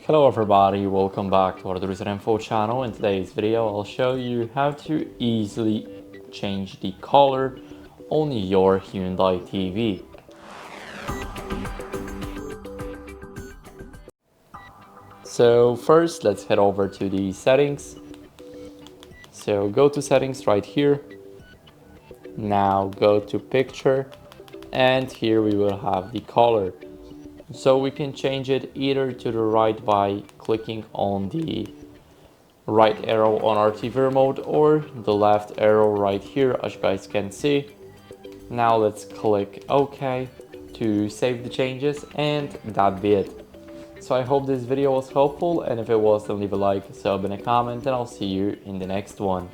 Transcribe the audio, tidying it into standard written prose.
Hello everybody, welcome back to HardReset.Info channel. In today's video, I'll show you how to easily change the color on your Hyundai TV. So first, let's head over to the settings. So go to settings right here. Now go to picture, and here we will have the color. So we can change it either to the right by clicking on the right arrow on our TV remote or the left arrow right here, as you guys can see. Now let's click OK to save the changes, and that'd be it. So I hope this video was helpful, and if it was, then leave a like, sub, and a comment, and I'll see you in the next one.